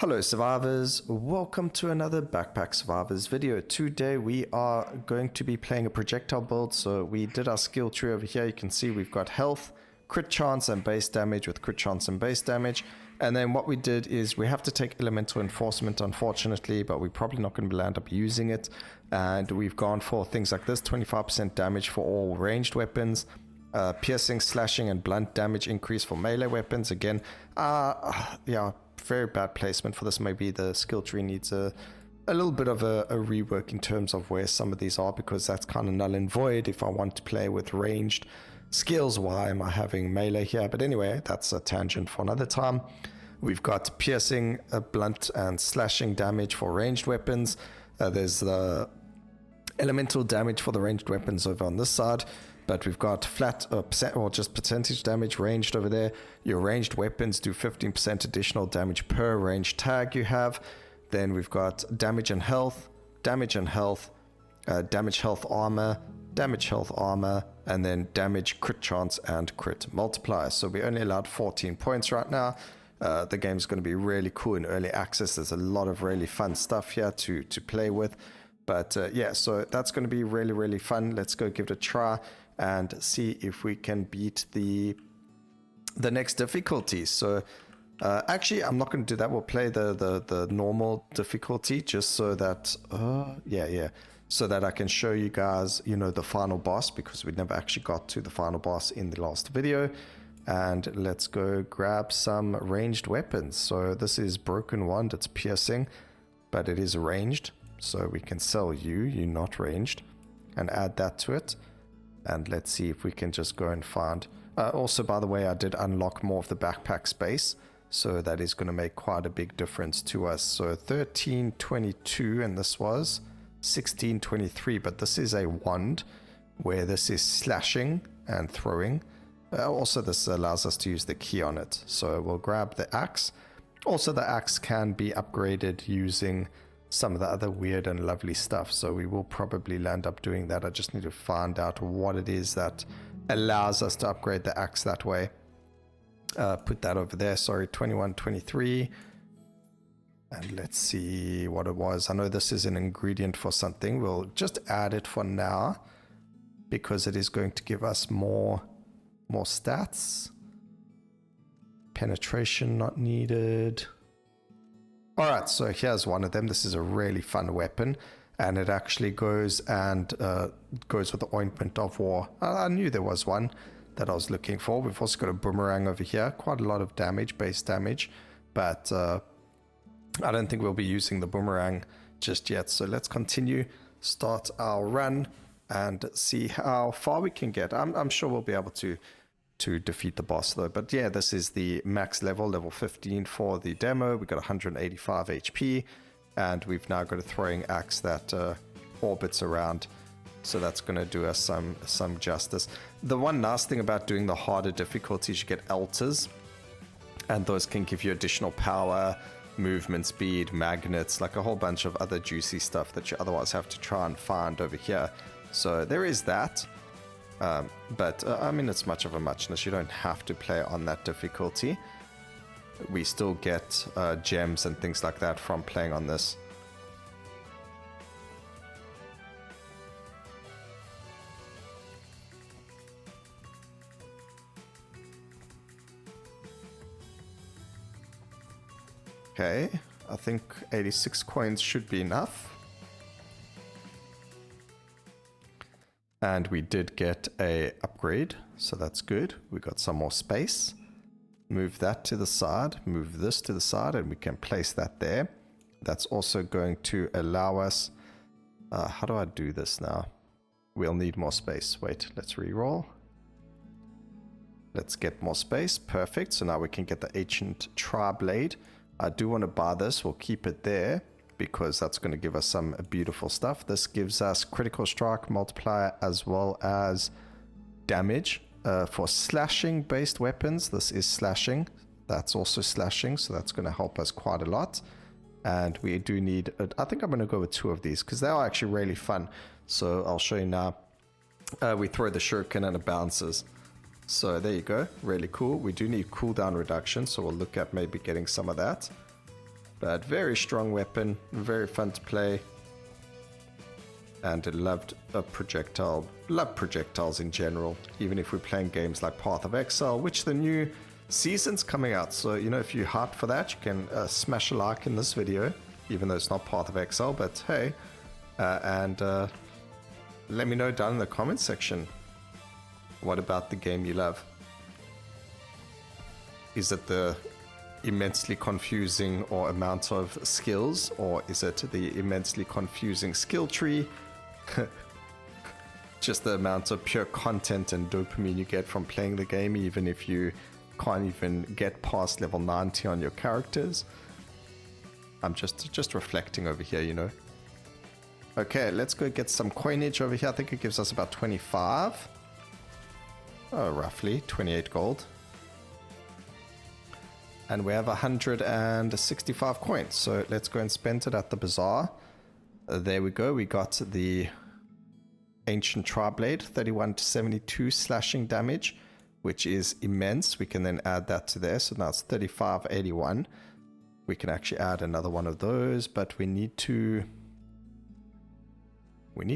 Hello survivors, welcome to another Backpack Survivors video. Today we are going to be playing a projectile build. So we did our skill tree over here. You can see we've got health, crit chance and base damage with crit chance and base damage. And then what we did is we have to take elemental enforcement unfortunately, but we're probably not going to land up using it. And we've gone for things like this, 25% damage for all ranged weapons. Piercing, slashing and blunt damage increase for melee weapons. Again, yeah, very bad placement for this. Maybe the skill tree needs a little bit of a rework in terms of where some of these are, because that's kind of null and void if I want to play with ranged skills. Why am I having melee here? But anyway, that's a tangent for another time. We've got piercing, blunt and slashing damage for ranged weapons. There's the elemental damage for the ranged weapons over on this side. But we've got flat or just percentage damage ranged over there. Your ranged weapons do 15% additional damage per ranged tag you have. Then we've got damage and health, damage health armor, and then damage, crit chance, and crit multiplier. So we only allowed 14 points right now. The game's going to be really cool in early access. There's a lot of really fun stuff here to play with. But yeah, so that's going to be really, really fun. Let's go give it a try and see if we can beat the next difficulty. So actually, I'm not going to do that. We'll play the normal difficulty just so that, so that I can show you guys, you know, the final boss, because we never actually got to the final boss in the last video. And let's go grab some ranged weapons. So this is Broken Wand. It's piercing, but it is ranged. So we can sell you're not ranged, and add that to it. And let's see if we can just go and find... also, by the way, I did unlock more of the backpack space, so that is going to make quite a big difference to us. So 1322, and this was 1623, but this is a wand, where this is slashing and throwing. Also, this allows us to use the key on it. So we'll grab the axe. Also, the axe can be upgraded using some of the other weird and lovely stuff, so we will probably land up doing that. I just need to find out what it is that allows us to upgrade the axe that way. Put that over there. Sorry, 2123, and let's see what it was. I know this is an ingredient for something. We'll just add it for now because it is going to give us more stats. Penetration not needed. Alright, so here's one of them. This is a really fun weapon, and it actually goes and goes with the ointment of war. I knew there was one that I was looking for. We've also got a boomerang over here. Quite a lot of damage, base damage, but I don't think we'll be using the boomerang just yet. So let's continue, start our run, and see how far we can get. I'm sure we'll be able to defeat the boss though. But yeah, this is the max level 15 for the demo. We got 185 HP, and we've now got a throwing axe that orbits around, so that's going to do us some justice. The one nice thing about doing the harder difficulties, you get altars, and those can give you additional power, movement speed, magnets, like a whole bunch of other juicy stuff that you otherwise have to try and find over here. So there is that. But I mean, it's much of a muchness. You don't have to play on that difficulty. We still get gems and things like that from playing on this. Okay, I think 86 coins should be enough. And we did get a upgrade, so that's good. We got some more space. Move that to the side, move this to the side, and we can place that there. That's also going to allow us... how do I do this now? We'll need more space. Wait, let's re-roll. Let's get more space. Perfect. So now we can get the ancient tri-blade. I do want to buy this. We'll keep it there, because that's going to give us some beautiful stuff. This gives us critical strike multiplier as well as damage for slashing based weapons. This is slashing. That's also slashing, so that's going to help us quite a lot. And we do need, I think I'm going to go with 2 of these because they are actually really fun. So I'll show you now. We throw the shuriken and it bounces. So there you go, really cool. We do need cooldown reduction, so we'll look at maybe getting some of that. But very strong weapon, very fun to play. And I loved a projectile. Love projectiles in general, even if we're playing games like Path of Exile, which the new season's coming out. So, you know, if you're hyped for that, you can smash a like in this video, even though it's not Path of Exile, but hey. And let me know down in the comments section, what about the game you love? Is it the immensely confusing or amount of skills, or is it the immensely confusing skill tree? Just the amount of pure content and dopamine you get from playing the game, even if you can't even get past level 90 on your characters. I'm just reflecting over here, you know. Okay, let's go get some coinage over here. I think it gives us about 25. Oh, roughly 28 gold. And we have 165 coins, so let's go and spend it at the Bazaar. There we go, we got the Ancient Tri-Blade, 31 to 72 slashing damage, which is immense. We can then add that to there, so now it's 3581. We can actually add another one of those, but we need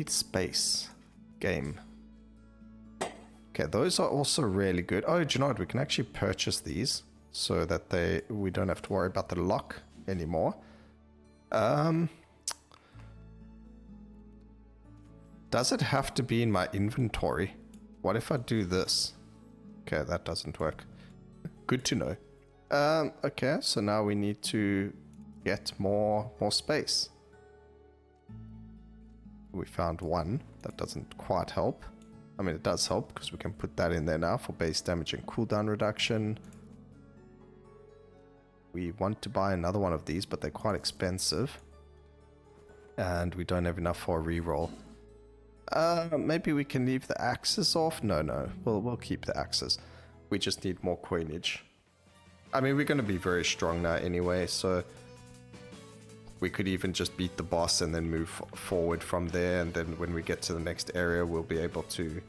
space. Game. Okay, those are also really good. Oh, do you know what? We can actually purchase these so that we don't have to worry about the lock anymore. Does it have to be in my inventory? What if I do this? Okay, that doesn't work. Good to know. Okay, so now we need to get more space. We found one. That doesn't quite help. I mean, it does help because we can put that in there now for base damage and cooldown reduction. We want to buy another one of these, but they're quite expensive. And we don't have enough for a reroll. Maybe we can leave the axes off? No. We'll keep the axes. We just need more coinage. I mean, we're going to be very strong now anyway, so we could even just beat the boss and then move forward from there. And then when we get to the next area, we'll be able to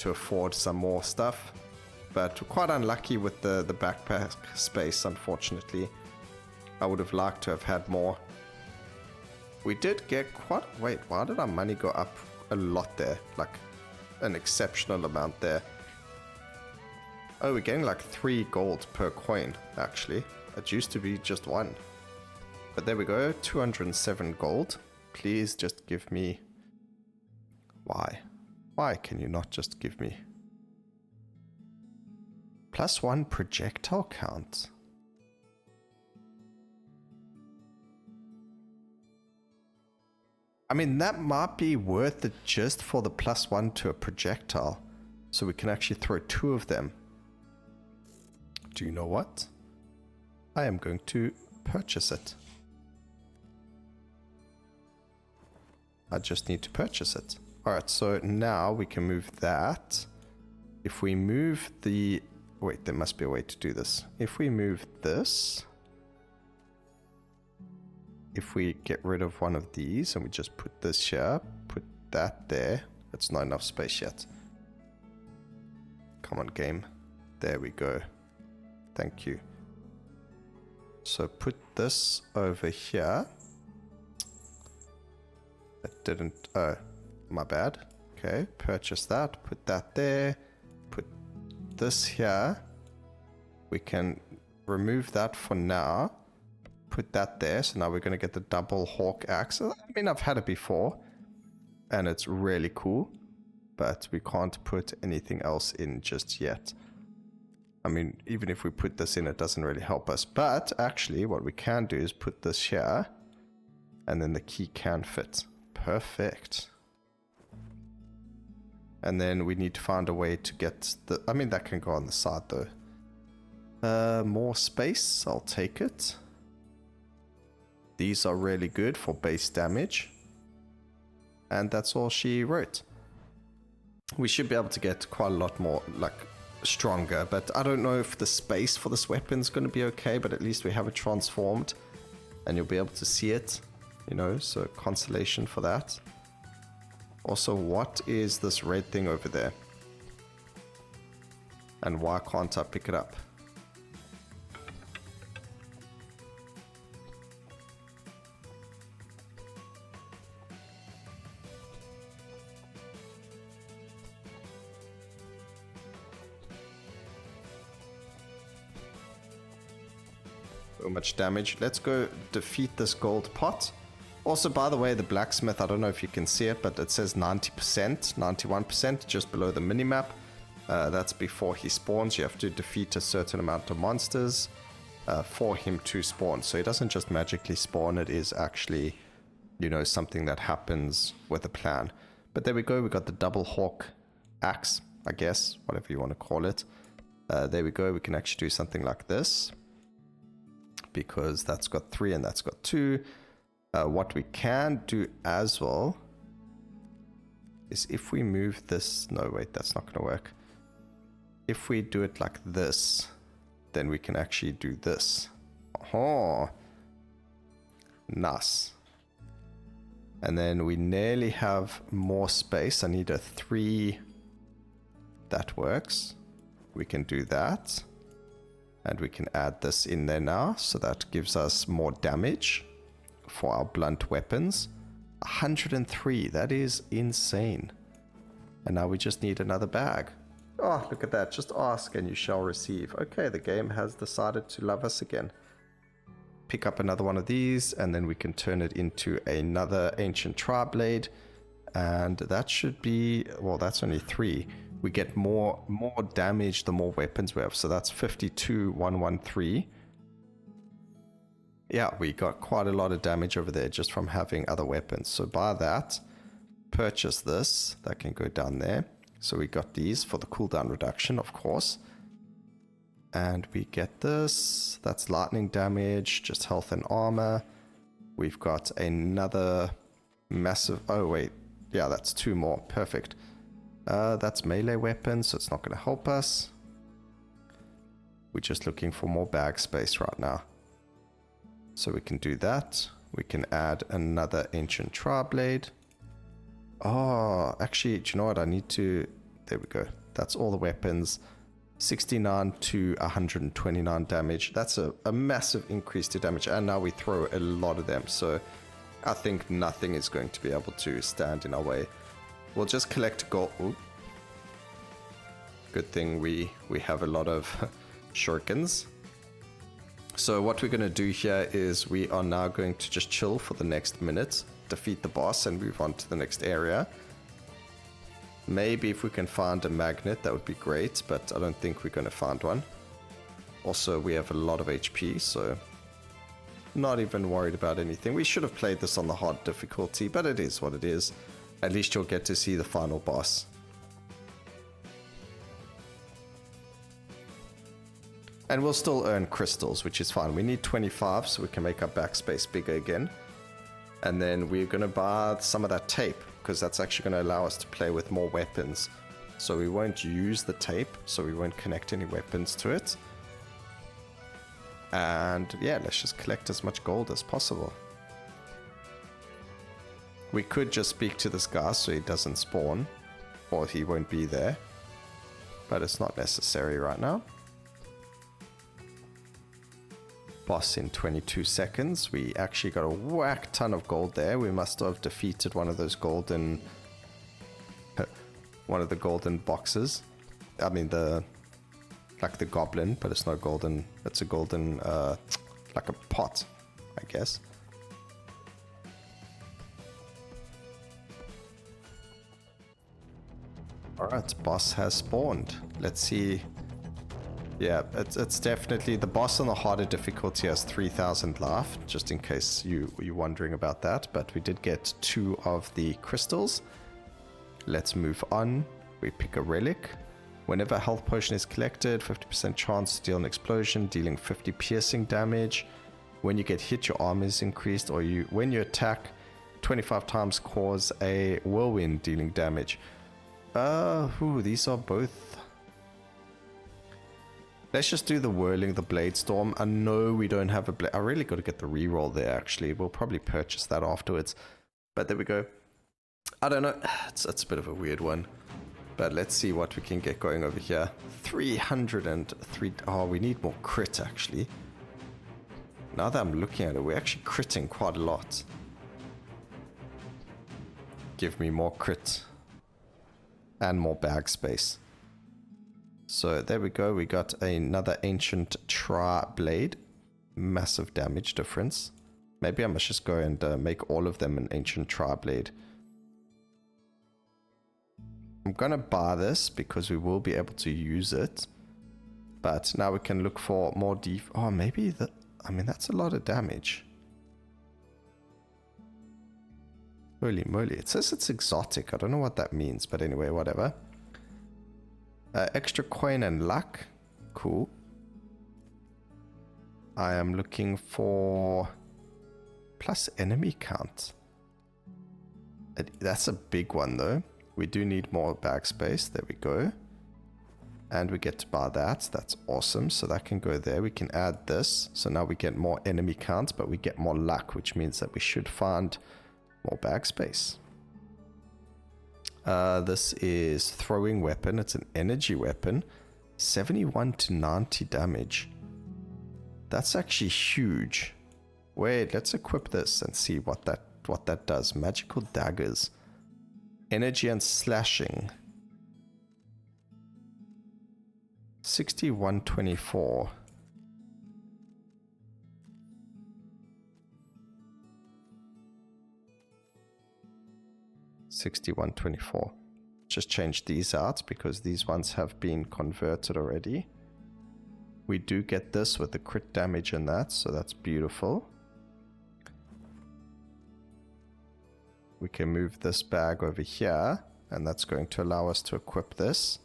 afford some more stuff. But we're quite unlucky with the backpack space, unfortunately. I would have liked to have had more. We did get quite... Wait, why did our money go up a lot there? Like, an exceptional amount there. Oh, we're getting like 3 gold per coin, actually. It used to be just 1. But there we go, 207 gold. Please just give me... Why? Why can you not just give me... +1 projectile count. I mean, that might be worth it just for the +1 to a projectile. So we can actually throw 2 of them. Do you know what? I am going to purchase it. I just need to purchase it. Alright, so now we can move that. If we move the... Wait, there must be a way to do this. If we move this... If we get rid of one of these and we just put this here, put that there. It's not enough space yet. Come on, game. There we go. Thank you. So put this over here. That didn't... Oh, my bad. Okay, purchase that. Put that there. Put this here. We can remove that for now. Put that there. So now we're going to get the double hawk axe. I mean, I've had it before. And it's really cool. But we can't put anything else in just yet. I mean, even if we put this in, it doesn't really help us. But actually, what we can do is put this here. And then the key can fit. Perfect. And then we need to find a way to get the... I mean, that can go on the side, though. More space. I'll take it. These are really good for base damage. And that's all she wrote. We should be able to get quite a lot more, like, stronger. But I don't know if the space for this weapon is going to be okay. But at least we have it transformed. And you'll be able to see it. You know, so consolation for that. Also, what is this red thing over there? And why can't I pick it up? So much damage. Let's go defeat this gold pot. Also, by the way, the blacksmith, I don't know if you can see it, but it says 90%, 91% just below the minimap. That's before he spawns. You have to defeat a certain amount of monsters for him to spawn. So he doesn't just magically spawn. It is actually, you know, something that happens with a plan. But there we go. We got the double hawk axe, I guess, whatever you want to call it. There we go. We can actually do something like this, because that's got 3 and that's got 2. What we can do as well is if we move this... No, wait, that's not going to work. If we do it like this, then we can actually do this. Oh, nice. And then we nearly have more space. I need a 3. That works. We can do that. And we can add this in there now. So that gives us more damage for our blunt weapons. 103. That is insane. And now we just need another bag. Oh, look at that. Just ask and you shall receive. Okay, the game has decided to love us again. Pick up another one of these, and then we can turn it into another ancient tri-blade. And that should be... Well, that's only 3. We get more damage the more weapons we have. So that's 52,113. Yeah, we got quite a lot of damage over there just from having other weapons. So buy that. Purchase this. That can go down there. So we got these for the cooldown reduction, of course. And we get this. That's lightning damage, just health and armor. We've got another massive... Oh, wait. Yeah, that's 2 more. Perfect. That's melee weapons, so it's not going to help us. We're just looking for more bag space right now. So we can do that. We can add another ancient tri-blade. Oh, actually, do you know what? I need to... There we go. That's all the weapons. 69 to 129 damage. That's a massive increase to damage. And now we throw a lot of them. So I think nothing is going to be able to stand in our way. We'll just collect gold. Ooh. Good thing we have a lot of shurikens. So what we're going to do here is we are now going to just chill for the next minute, defeat the boss, and move on to the next area. Maybe if we can find a magnet, that would be great, but I don't think we're going to find one. Also, we have a lot of HP, so not even worried about anything. We should have played this on the hard difficulty, but it is what it is. At least you'll get to see the final boss. And we'll still earn crystals, which is fine. We need 25 so we can make our backspace bigger again. And then we're going to buy some of that tape, because that's actually going to allow us to play with more weapons. So we won't use the tape, so we won't connect any weapons to it. And yeah, let's just collect as much gold as possible. We could just speak to this guy so he doesn't spawn, or he won't be there. But it's not necessary right now. Boss in 22 seconds. We actually got a whack ton of gold there. We must have defeated one of those golden... one of the golden boxes. I mean, like the goblin, but it's not golden. It's a golden, like a pot, I guess. Alright, boss has spawned. Let's see... Yeah, it's definitely... The boss on the harder difficulty has 3,000 life, just in case you're wondering about that. But we did get 2 of the crystals. Let's move on. We pick a relic. Whenever a health potion is collected, 50% chance to deal an explosion, dealing 50 piercing damage. When you get hit, your armor is increased, or when you attack, 25 times cause a whirlwind dealing damage. These are both... Let's just do the whirling, the blade storm. I know we don't have a blade. I really got to get the reroll there, actually. We'll probably purchase that afterwards. But there we go. I don't know. It's a bit of a weird one. But let's see what we can get going over here. 303. Oh, we need more crit, actually. Now that I'm looking at it, we're actually critting quite a lot. Give me more crit. And more bag space. So there we go. We got another ancient tri-blade. massive damage difference. Maybe I must just go and make all of them an ancient tri-blade. I'm gonna buy this because we will be able to use it. But now we can look for more oh, maybe that... I mean, that's a lot of damage. Holy moly. It says it's exotic. I don't know what that means, but anyway, whatever. Extra coin and luck. Cool. I am looking for plus enemy count. That's a big one though. We do need more bag space. There we go. And we get to buy that. That's awesome. So that can go there. We can add this. So now we get more enemy count, but we get more luck, which means that we should find more bag space. This is throwing weapon. It's an energy weapon. 71 to 90 damage. That's actually huge. Wait, let's equip this and see what that does. Magical daggers. Energy and slashing. 6124. $61.24. Just change these out because these ones have been converted already. We do get this with the crit damage in that, so that's beautiful. We can move this bag over here, and that's going to allow us to equip this.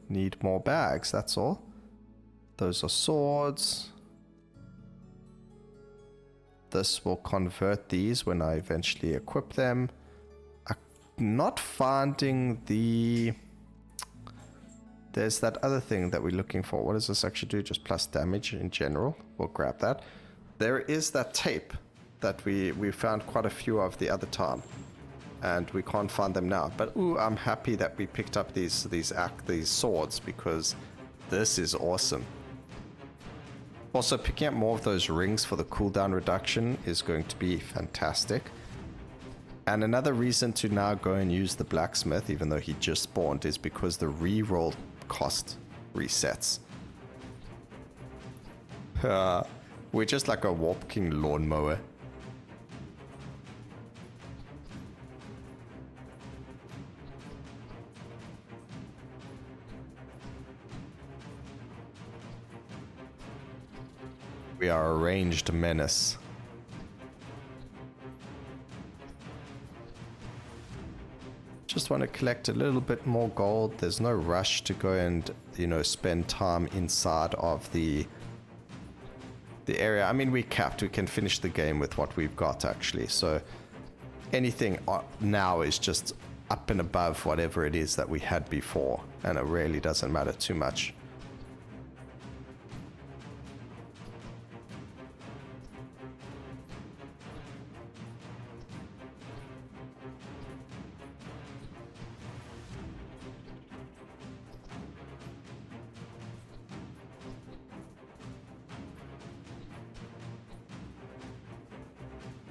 Need more bags, that's all. Those are swords. This will convert these when I eventually equip them. I'm not finding the... There's that other thing that we're looking for. What does this actually do? Just plus damage in general. We'll grab that. There is that tape that we found quite a few of the other time. And we can't find them now. But ooh, I'm happy that we picked up these swords because this is awesome. Also, picking up more of those rings for the cooldown reduction is going to be fantastic. And another reason to now go and use the blacksmith, even though he just spawned, is because the reroll cost resets. We're just like a walking lawnmower. We are a ranged menace. Just want to collect a little bit more gold. There's no rush to go and, you know, spend time inside of the area. I mean, we're capped. We can finish the game with what we've got, actually. So anything now is just up and above whatever it is that we had before. And it really doesn't matter too much.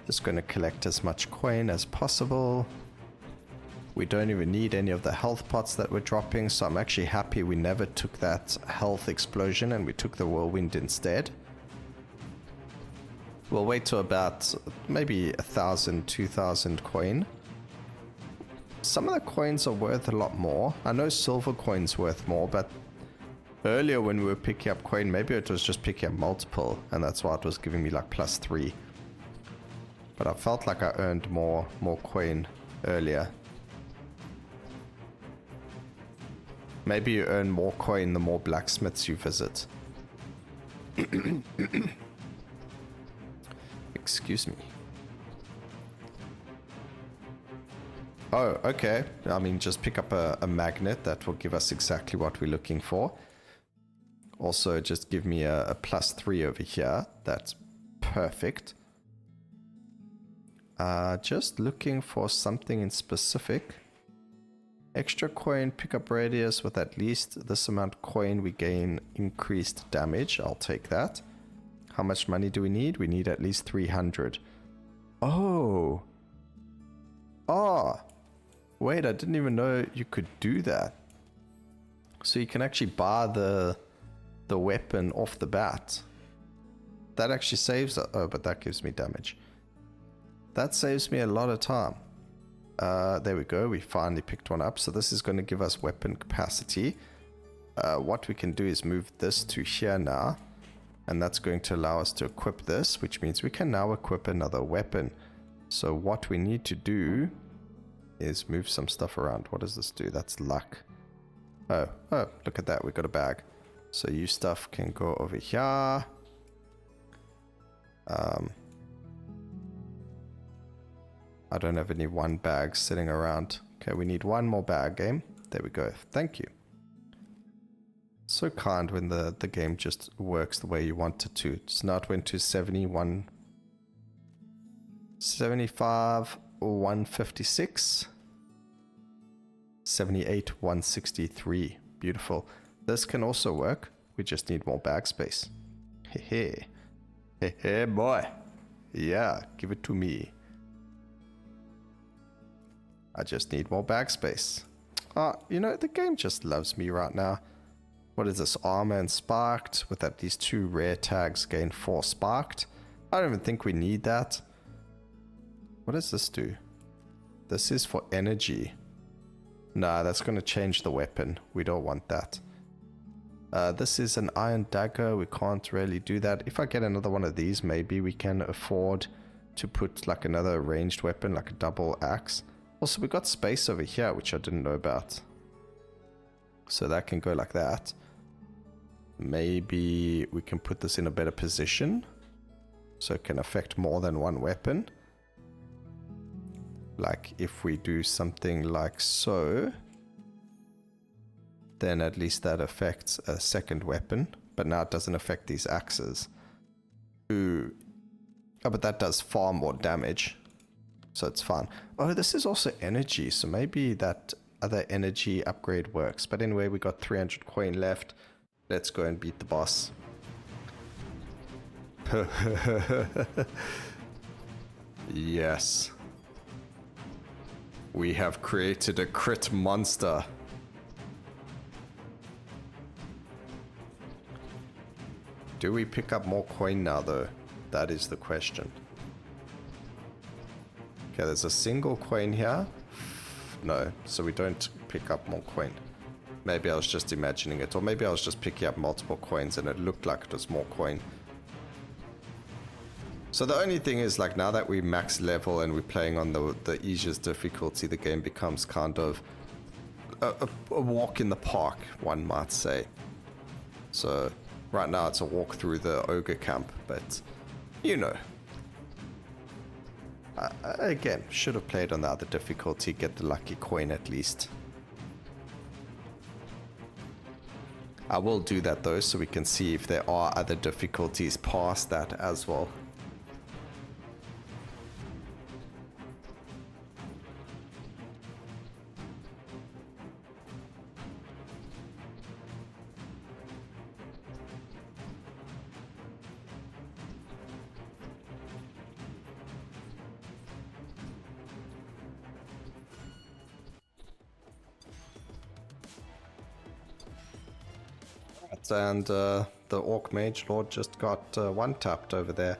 Just going to collect as much coin as possible. We don't even need any of the health pots that we're dropping, so I'm actually happy we never took that health explosion and we took the whirlwind instead. We'll wait till about maybe 1,000, 2,000 coin. Some of the coins are worth a lot more. I know silver coin's worth more, but earlier when we were picking up coin, maybe it was just picking up multiple, and that's why it was giving me like +3. But I felt like I earned more coin earlier. Maybe you earn more coin the more blacksmiths you visit. Excuse me. Oh, okay. I mean, just pick up a magnet. That will give us exactly what we're looking for. Also, just give me a +3 over here. That's perfect. Just looking for something in specific. Extra coin, pickup radius with at least this amount coin, we gain increased damage. I'll take that. How much money do we need? We need at least 300. Oh. Oh. Wait, I didn't even know you could do that. So you can actually buy the the weapon off the bat. That actually saves... Oh, but that gives me damage. That saves me a lot of time. There we go. We finally picked one up. So this is going to give us weapon capacity. What we can do is move this to here now. And that's going to allow us to equip this, which means we can now equip another weapon. So what we need to do is move some stuff around. What does this do? That's luck. Oh, look at that. We got a bag. So you stuff can go over here. I don't have any one bag sitting around. Okay, we need one more bag, game. There we go. Thank you. So kind when the game just works the way you want it to. So now it went to 71, 75, 156, 78, 163. Beautiful. This can also work. We just need more bag space. Hey, boy. Yeah, give it to me. I just need more bag space. You know, the game just loves me right now. What is this? Armor and sparked. With at least 2 rare tags, gain 4 sparked. I don't even think we need that. What does this do? This is for energy. Nah, that's going to change the weapon. We don't want that. This is an iron dagger. We can't really do that. If I get another one of these, maybe we can afford to put like another ranged weapon, like a double axe. Also, we got space over here, which I didn't know about. So that can go like that. Maybe we can put this in a better position, so it can affect more than one weapon. Like if we do something like so, then at least that affects a second weapon. But now it doesn't affect these axes. Ooh. Oh, but that does far more damage. So it's fine. Oh, this is also energy. So maybe that other energy upgrade works. But anyway, we got 300 coin left. Let's go and beat the boss. Yes. We have created a crit monster. Do we pick up more coin now though? That is the question. Okay, there's a single coin here. No, so we don't pick up more coin. Maybe I was just imagining it, or maybe I was just picking up multiple coins and it looked like it was more coin. So the only thing is, like, now that we max level and we're playing on the easiest difficulty, the game becomes kind of a walk in the park, one might say. So right now it's a walk through the ogre camp, but you know. Again, should have played on the other difficulty, get the lucky coin at least. I will do that though, so we can see if there are other difficulties past that as well. And the Orc Mage Lord just got one tapped over there.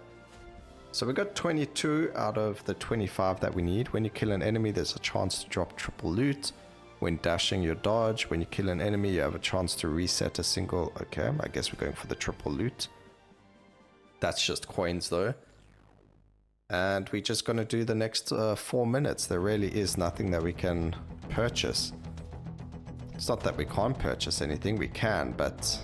So we got 22 out of the 25 that we need. When you kill an enemy, there's a chance to drop triple loot. When dashing, you dodge. When you kill an enemy, you have a chance to reset a single... Okay, I guess we're going for the triple loot. That's just coins though. And we're just going to do the next 4 minutes. There really is nothing that we can purchase. It's not that we can't purchase anything, we can, but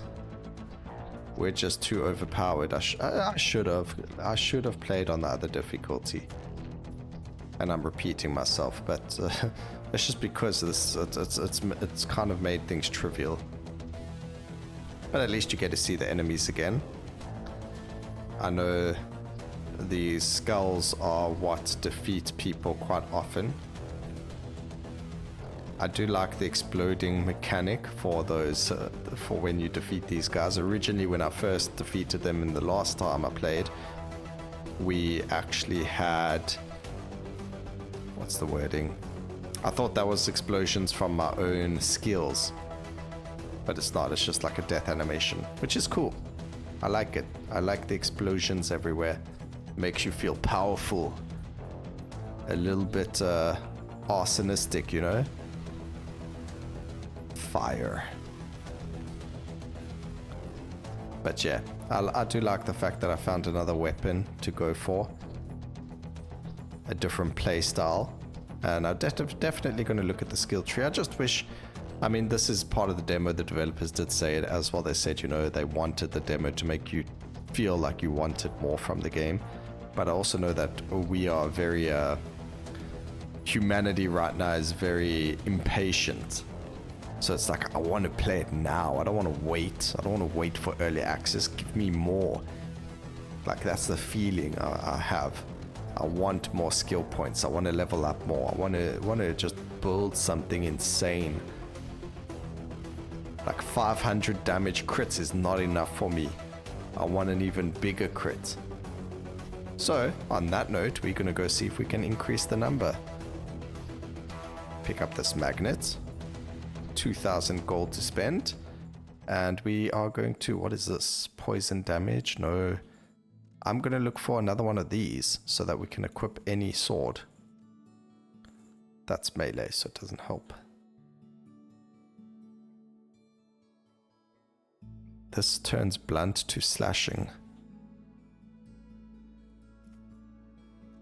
we're just too overpowered. I should have played on the other difficulty. And I'm repeating myself, but it's just because this it's kind of made things trivial. But at least you get to see the enemies again. I know these skulls are what defeat people quite often. I do like the exploding mechanic for those, for when you defeat these guys. Originally, when I first defeated them in the last time I played, we actually had... What's the wording? I thought that was explosions from my own skills. But it's not, it's just like a death animation, which is cool. I like it. I like the explosions everywhere. Makes you feel powerful. A little bit arsonistic, you know? Fire. But yeah, I do like the fact that I found another weapon to go for. A different play style. And I'm definitely going to look at the skill tree. I just wish... I mean, this is part of the demo. The developers did say it as well. They said, you know, they wanted the demo to make you feel like you wanted more from the game. But I also know that we are very... humanity right now is very impatient. So it's like, I want to play it now. I don't want to wait. I don't want to wait for early access. Give me more. Like, that's the feeling I have. I want more skill points. I want to level up more. I want to just build something insane. Like 500 damage crits is not enough for me. I want an even bigger crit. So, on that note, we're going to go see if we can increase the number. Pick up this magnet. 2,000 gold to spend. And we are going to... What is this? Poison damage? No. I'm going to look for another one of these so that we can equip any sword. That's melee, so it doesn't help. This turns blunt to slashing.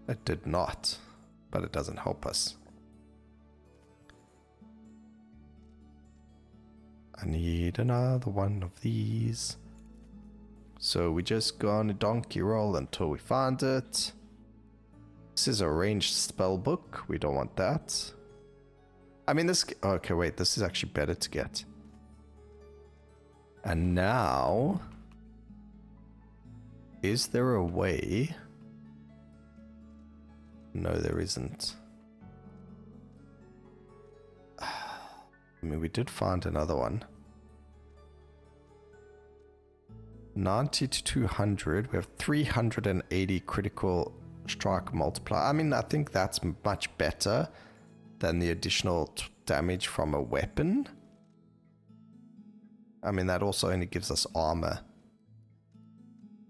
It did not, but it doesn't help us. I need another one of these. So we just go on a donkey roll until we find it. This is a ranged spell book. We don't want that. I mean, this... Okay, wait. This is actually better to get. And now... Is there a way... No, there isn't. I mean, we did find another one. 90 to 200. We have 380 critical strike multiplier. I mean, I think that's much better than the additional damage from a weapon. I mean, that also only gives us armor.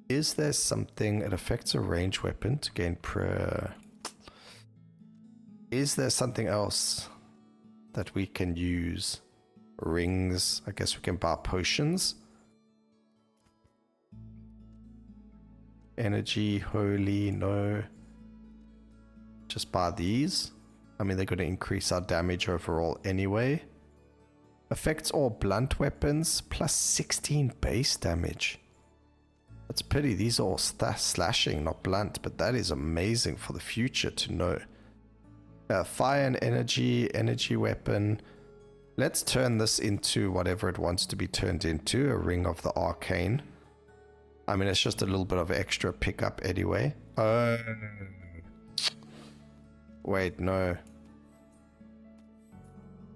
Is there something... It affects a ranged weapon to gain Is there something else that we can use? Rings. I guess we can buy potions. Energy, holy, no. Just buy these. I mean, they're going to increase our damage overall anyway. Affects all blunt weapons, plus 16 base damage. That's pity. These are all slashing, not blunt, but that is amazing for the future to know. Fire and energy weapon. Let's turn this into whatever it wants to be turned into, a ring of the arcane. I mean, it's just a little bit of extra pickup anyway. Wait, no.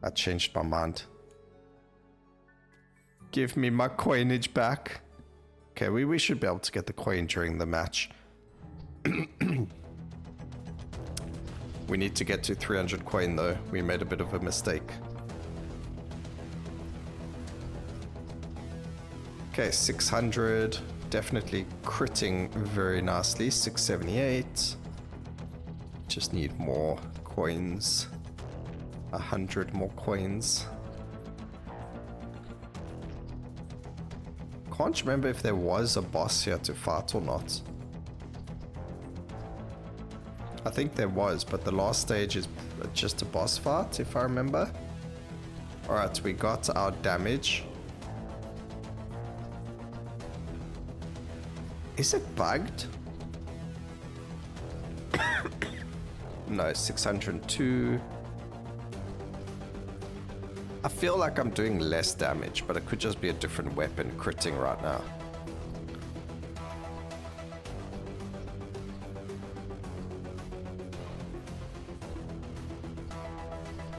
I changed my mind. Give me my coinage back. Okay, we should be able to get the coin during the match. We need to get to 300 coin though. We made a bit of a mistake. Okay, 600. Definitely critting very nicely. 678. Just need more coins. 100 more coins. Can't remember if there was a boss here to fight or not. I think there was, but the last stage is just a boss fight, if I remember. Alright, we got our damage. Is it bugged? No, 602. I feel like I'm doing less damage, but it could just be a different weapon critting right now.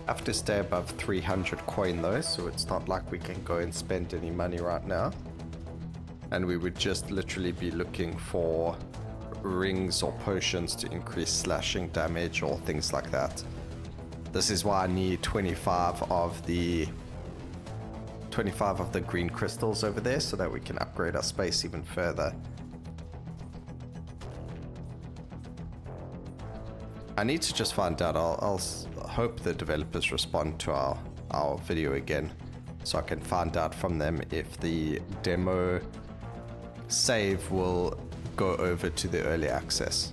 Have to stay above 300 coin though, so it's not like we can go and spend any money right now. And we would just literally be looking for rings or potions to increase slashing damage or things like that. This is why I need 25 of the 25 of the green crystals over there so that we can upgrade our space even further. I need to just find out. I'll hope the developers respond to our video again so I can find out from them if the demo save will go over to the early access.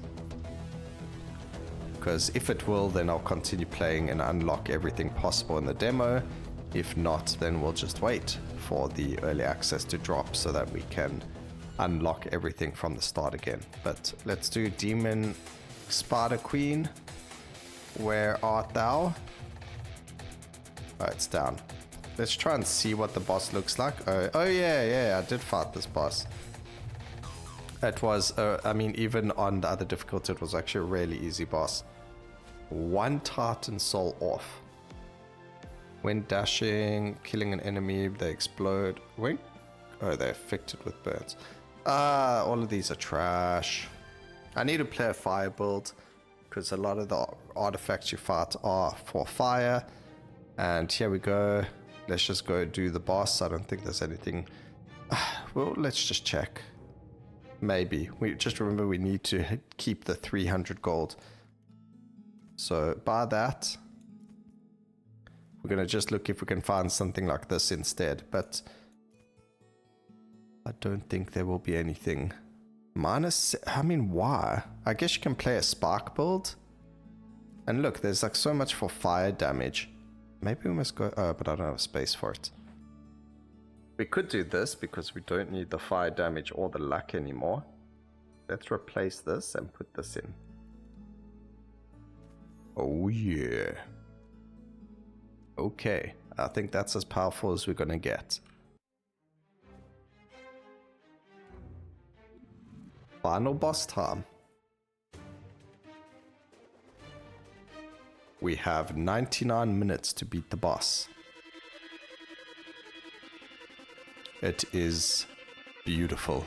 Because if it will, then I'll continue playing and unlock everything possible in the demo. If not, then we'll just wait for the early access to drop so that we can unlock everything from the start again. But let's do Demon Spider Queen. Where art thou? Oh, it's down. Let's try and see what the boss looks like. Oh yeah, I did fight this boss. It was, I mean, even on the other difficulty, it was actually a really easy boss. 1 Titan soul off. When dashing, killing an enemy, they explode. When? Oh, they're affected with burns. All of these are trash. I need to play a fire build because a lot of the artifacts you fight are for fire. And here we go. Let's just go do the boss. I don't think there's anything. Well, let's just check. Maybe. We just remember we need to keep the 300 gold. So buy that. We're going to just look if we can find something like this instead. But I don't think there will be anything. Minus, I mean, why? I guess you can play a spark build. And look, there's like so much for fire damage. Maybe we must go, oh, but I don't have space for it. We could do this because we don't need the fire damage or the luck anymore. Let's replace this and put this in. Oh yeah. Okay, I think that's as powerful as we're gonna get. Final boss time. We have 99 minutes to beat the boss. It is beautiful.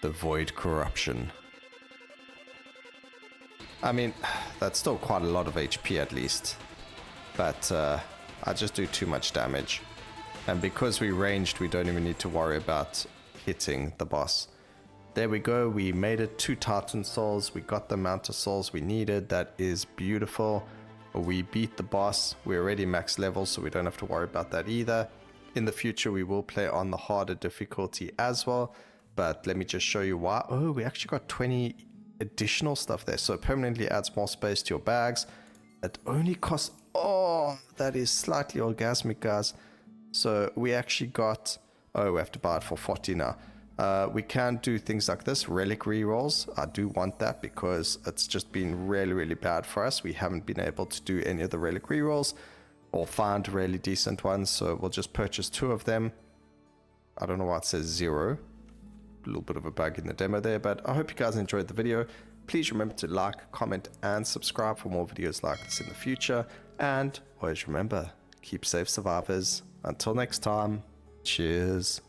The Void Corruption. I mean, that's still quite a lot of HP at least. But I just do too much damage. And because we ranged, we don't even need to worry about hitting the boss. There we go, we made it 2 Titan souls, we got the amount of souls we needed. That is beautiful. We beat the boss, we're already max level, so we don't have to worry about that either. In the future we will play on the harder difficulty as well, but let me just show you why. Oh, we actually got 20 additional stuff there, so it permanently adds more space to your bags. It only costs, oh, that is slightly orgasmic, guys. So we actually got, oh, we have to buy it for 40 now. We can do things like this, relic rerolls. I do want that because it's just been really, really bad for us. We haven't been able to do any of the relic rerolls or find really decent ones, so we'll just purchase 2 of them. I don't know why it says 0. A little bit of a bug in the demo there, but I hope you guys enjoyed the video. Please remember to like, comment, and subscribe for more videos like this in the future. And always remember, keep safe, survivors. Until next time, cheers.